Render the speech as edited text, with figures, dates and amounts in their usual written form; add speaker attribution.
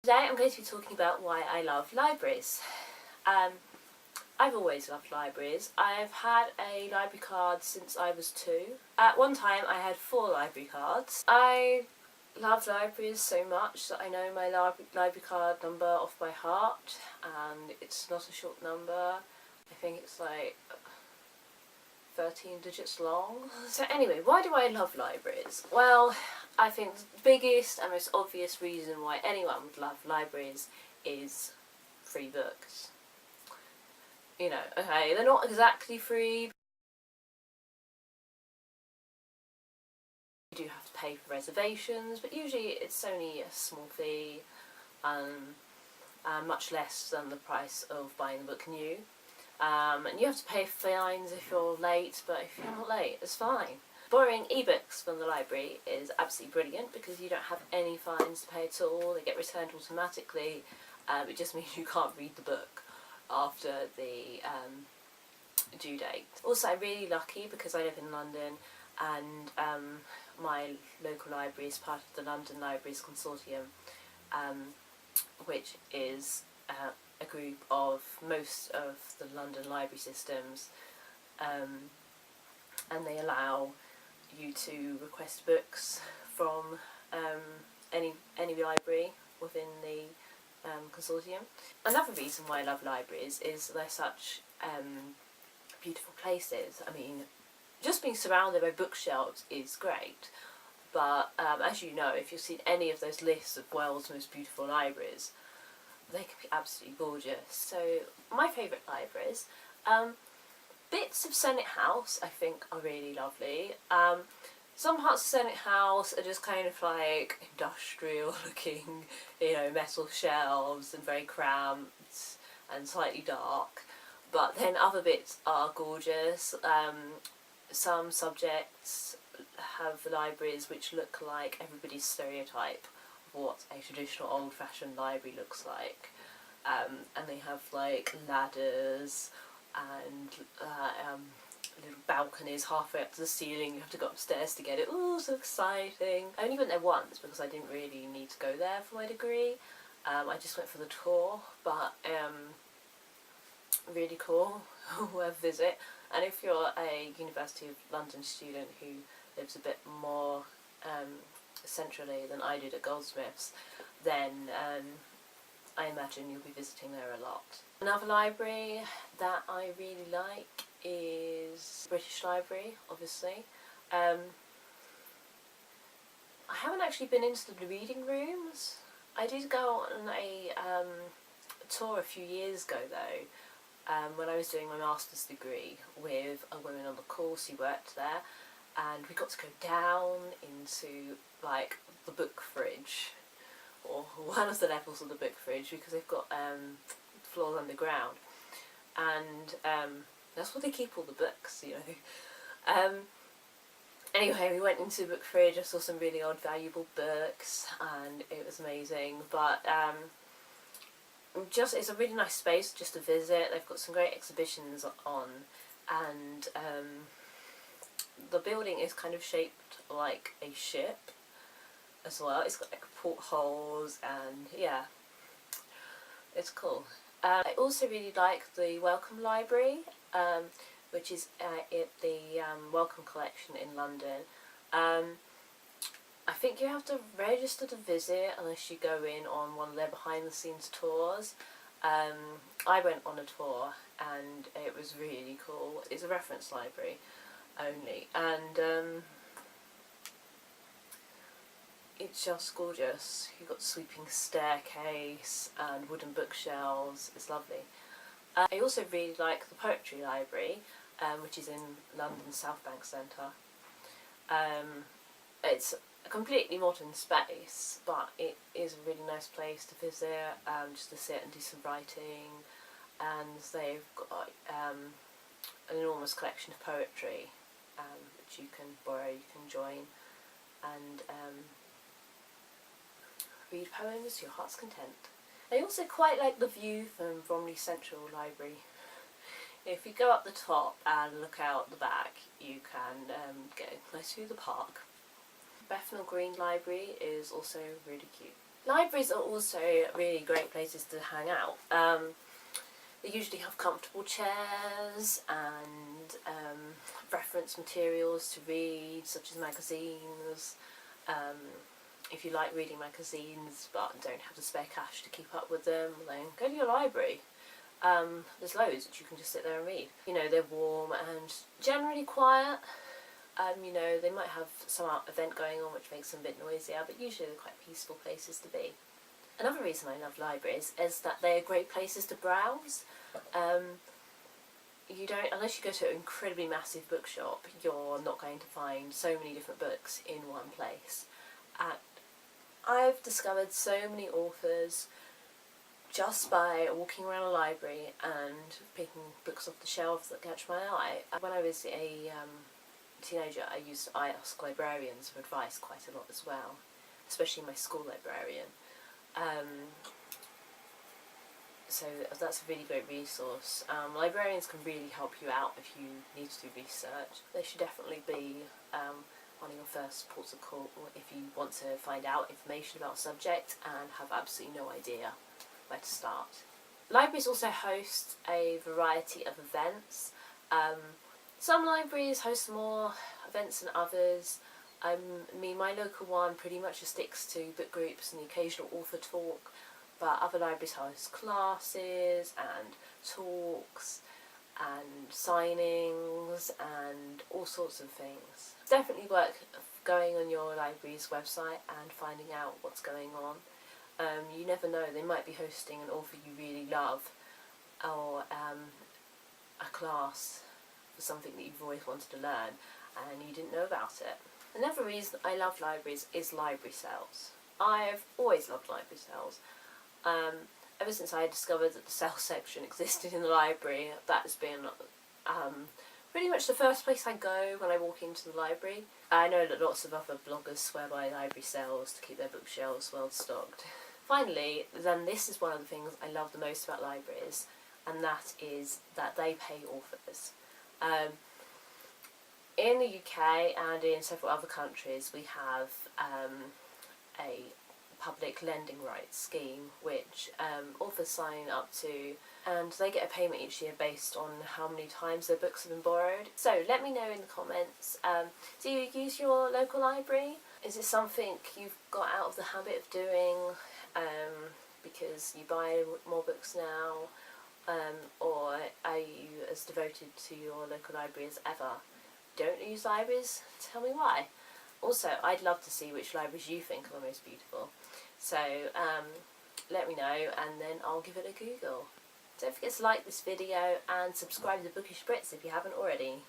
Speaker 1: Today I'm going to be talking about why I love libraries. I've always loved libraries. I've had a library card since I was 2. At one time I had 4 library cards. I love libraries so much that I know my library card number off by heart, and it's not a short number. I think it's like 13 digits long. So anyway, why do I love libraries? Well, I think the biggest and most obvious reason why anyone would love libraries is free books. You know, okay, they're not exactly free. You do have to pay for reservations, but usually it's only a small fee, much less than the price of buying the book new. And you have to pay fines if you're late, but if you're not late, it's fine. Borrowing ebooks from the library is absolutely brilliant because you don't have any fines to pay at all. They get returned automatically. It just means you can't read the book after the due date. Also, I'm really lucky because I live in London, and my local library is part of the London Libraries Consortium, which is a group of most of the London library systems, and they allow you to request books from any library within the consortium. Another reason why I love libraries is they're such beautiful places. I mean, just being surrounded by bookshelves is great, but as you know, if you've seen any of those lists of world's most beautiful libraries, they can be absolutely gorgeous. So my favourite libraries, bits of Senate House I think are really lovely. Some parts of Senate House are just kind of like industrial looking, you know, metal shelves and very cramped and slightly dark. But then other bits are gorgeous. Some subjects have libraries which look like everybody's stereotype of what a traditional old-fashioned library looks like. And they have like ladders and little balconies halfway up to the ceiling. You have to go upstairs to get it. Ooh, so exciting. I only went there once because I didn't really need to go there for my degree. I just went for the tour, but really cool. Worth a visit. And if you're a University of London student who lives a bit more centrally than I did at Goldsmiths, then I imagine you'll be visiting there a lot. Another library that I really like is British Library, obviously. I haven't actually been into the reading rooms. I did go on a tour a few years ago though, when I was doing my master's degree with a woman on the course who worked there, and we got to go down into like the book fridge, or one of the levels of the book fridge, because they've got floors underground, and that's where they keep all the books, you know. Anyway, we went into the book fridge. I saw some really old valuable books and it was amazing, but just it's a really nice space just to visit. They've got some great exhibitions on, and the building is kind of shaped like a ship as well. It's got like portholes, and yeah, it's cool. I also really like the Wellcome Library, which is at the Wellcome Collection in London. I think you have to register to visit unless you go in on one of their behind the scenes tours. I went on a tour and it was really cool. It's a reference library only, and it's just gorgeous. You've got sweeping staircase and wooden bookshelves. It's lovely. I also really like the Poetry Library, which is in London South Bank Centre. It's a completely modern space, but it is a really nice place to visit, just to sit and do some writing, and they've got an enormous collection of poetry, which you can borrow, you can join, and read poems to your heart's content. I also quite like the view from Bromley Central Library. If you go up the top and look out the back, you can get a nice view of the park. Bethnal Green Library is also really cute. Libraries are also really great places to hang out. They usually have comfortable chairs and reference materials to read, such as magazines. If you like reading magazines but don't have the spare cash to keep up with them, then go to your library. There's loads that you can just sit there and read. You know, they're warm and generally quiet. You know, they might have some event going on which makes them a bit noisier, but usually they're quite peaceful places to be. Another reason I love libraries is that they're great places to browse. You don't, unless you go to an incredibly massive bookshop, you're not going to find so many different books in one place. I've discovered so many authors just by walking around a library and picking books off the shelves that catch my eye. When I was a teenager, I asked librarians for advice quite a lot as well, especially my school librarian. So that's a really great resource. Librarians can really help you out if you need to do research. They should definitely be one of your first ports of call if you want to find out information about a subject and have absolutely no idea where to start. Libraries also host a variety of events. Some libraries host more events than others. My local one pretty much just sticks to book groups and the occasional author talk, but other libraries host classes and talks and signings and all sorts of things. Definitely worth going on your library's website and finding out what's going on. You never know, they might be hosting an author you really love, or a class for something that you've always wanted to learn and you didn't know about it. Another reason I love libraries is library sales. I've always loved library sales. Ever since I discovered that the sales section existed in the library, that has been pretty much the first place I go when I walk into the library. I know that lots of other bloggers swear by library sales to keep their bookshelves well stocked. Finally, then this is one of the things I love the most about libraries, and that is that they pay authors. In the UK and in several other countries we have a public lending rights scheme which authors sign up to, and they get a payment each year based on how many times their books have been borrowed. So let me know in the comments, do you use your local library? Is it something you've got out of the habit of doing because you buy more books now, or are you as devoted to your local library as ever? Don't use libraries? Tell me why. Also, I'd love to see which libraries you think are the most beautiful. So let me know and then I'll give it a Google. Don't forget to like this video and subscribe to Bookish Brits if you haven't already.